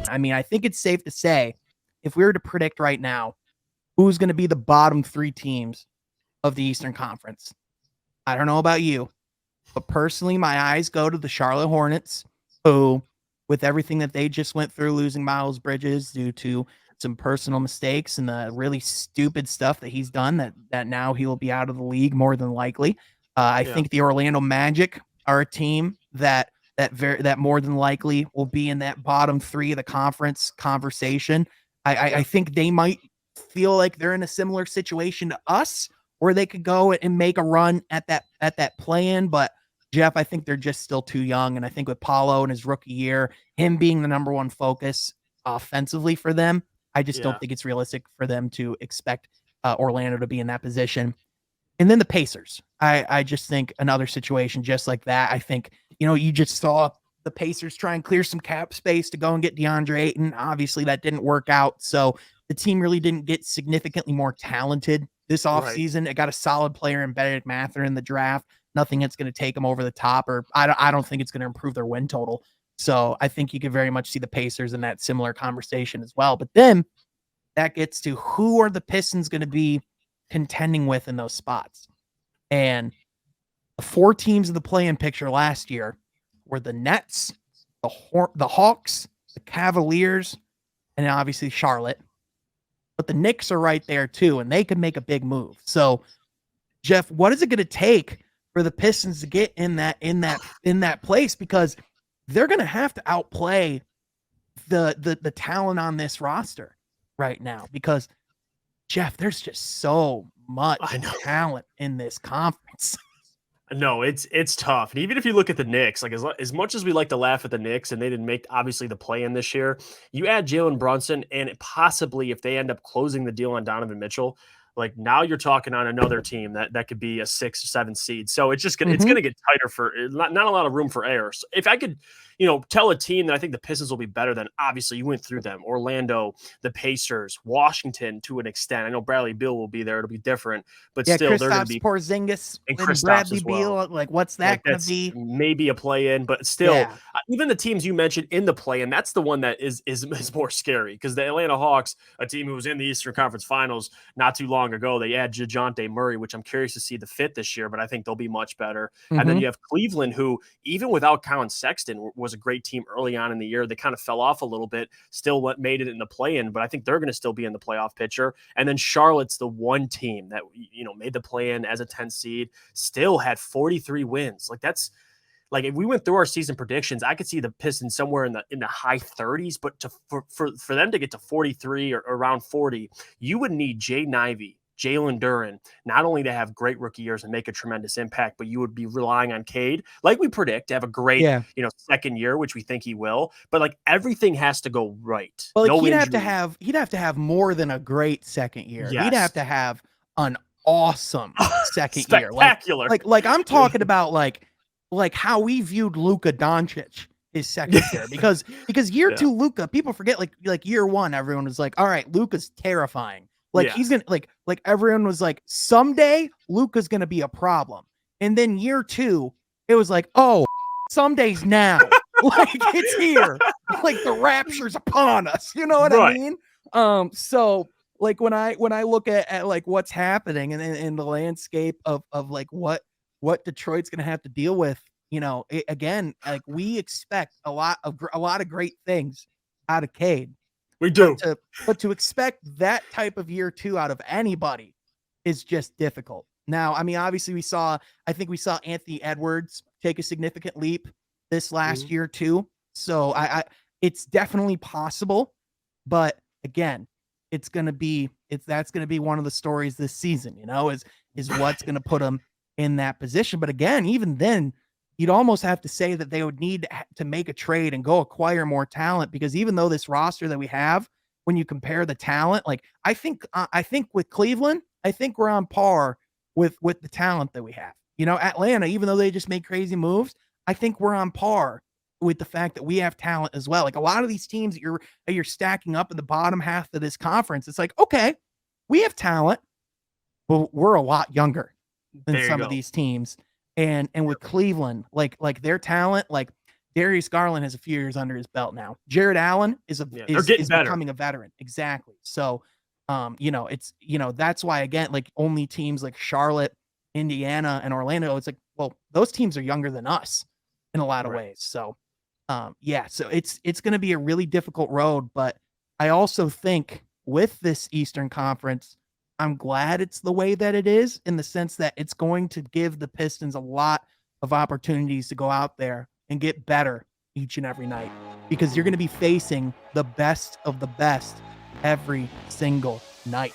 I mean, I think it's safe to say, if we were to predict right now, who's going to be the bottom 3 teams of the Eastern Conference, I don't know about you, but personally, my eyes go to the Charlotte Hornets, who, with everything that they just went through, losing Miles Bridges due to some personal mistakes and the really stupid stuff that he's done, that now he will be out of the league more than likely. I think the Orlando Magic are a team that more than likely will be in that bottom 3 of the conference conversation. I think they might feel like they're in a similar situation to us, where they could go and make a run at that play-in. But Jeff, I think they're just still too young, and I think with Paulo in his rookie year, him being the number one focus offensively for them, I just don't think it's realistic for them to expect Orlando to be in that position. And then the Pacers. I just think another situation just like that. I think, you just saw the Pacers try and clear some cap space to go and get DeAndre Ayton. Obviously, that didn't work out. So the team really didn't get significantly more talented this offseason. It got a solid player in Bennedict Mather in the draft. Nothing that's going to take them over the top, or I don't think it's going to improve their win total. So I think you could very much see the Pacers in that similar conversation as well. But then that gets to, who are the Pistons going to be contending with in those spots? And the 4 teams of the play-in picture last year were the Nets, the Hawks, the Cavaliers, and obviously Charlotte. But the Knicks are right there too, and they could make a big move. So, Jeff, what is it going to take for the Pistons to get in that place? Because they're going to have to outplay the talent on this roster right now. Because, Jeff, there's just so much talent in this conference. No, it's tough. And even if you look at the Knicks, like as much as we like to laugh at the Knicks, and they didn't make obviously the play-in this year, you add Jalen Brunson, and possibly if they end up closing the deal on Donovan Mitchell, like now you're talking on another team that could be a 6 or 7 seed. So it's just it's gonna get tighter for not a lot of room for error. So if I could, tell a team that I think the Pistons will be better than, obviously you went through them: Orlando, the Pacers, Washington to an extent. I know Bradley Beal will be there; it'll be different, but still they're going to be Porzingis and Bradley Beal. Like, what's that going to be? Maybe a play-in, but still, even the teams you mentioned in the play-in, that's the one that is more scary, because the Atlanta Hawks, a team who was in the Eastern Conference Finals not too long ago, they add DeJounte Murray, which I'm curious to see the fit this year, but I think they'll be much better. And then you have Cleveland, who even without Colin Sexton was a great team early on in the year. They kind of fell off a little bit, still made it in the play-in, but I think they're going to still be in the playoff picture. And then Charlotte's the one team that made the play-in as a 10 seed, still had 43 wins. Like, that's like, if we went through our season predictions, I could see the Pistons somewhere in the high 30s, but for them to get to 43 or around 40, you would need Jaden Ivey, Jalen Duren, not only to have great rookie years and make a tremendous impact, but you would be relying on Cade, like we predict, to have a great, second year, which we think he will. But like, everything has to go right. Well, like, he'd have to have more than a great second year. Yes. He'd have to have an awesome second year. Spectacular. Like I'm talking about like how we viewed Luka Doncic his second year, because year 2 Luka, people forget, like year 1, everyone was like, all right, Luka's terrifying. Like, he's going to like everyone was like, someday Luka's going to be a problem. And then year 2, it was like, oh, someday's now. Like, it's here. Like, the rapture's upon us. You know what I mean? So like, when I look at like what's happening in the landscape of like what Detroit's going to have to deal with, again, like, we expect a lot of great things out of Cade. We do. But to expect that type of year 2 out of anybody is just difficult. Now, I mean, obviously I think we saw Anthony Edwards take a significant leap this last year too. So it's definitely possible, but again, that's going to be one of the stories this season, is what's going to put them in that position. But again, even then, you'd almost have to say that they would need to make a trade and go acquire more talent, because even though this roster that we have, when you compare the talent, like, I think with Cleveland, I think we're on par with the talent that we have. Atlanta, even though they just made crazy moves, I think we're on par with the fact that we have talent as well. Like, a lot of these teams that you're stacking up in the bottom half of this conference, it's like, okay, we have talent, but we're a lot younger than some of these teams. And with Cleveland, like their talent, like Darius Garland has a few years under his belt now. Jared Allen is becoming a veteran. Exactly. So, it's, that's why, again, like only teams like Charlotte, Indiana, and Orlando, it's like, well, those teams are younger than us in a lot of ways. So, so it's going to be a really difficult road, but I also think with this Eastern Conference, I'm glad it's the way that it is, in the sense that it's going to give the Pistons a lot of opportunities to go out there and get better each and every night, because you're going to be facing the best of the best every single night.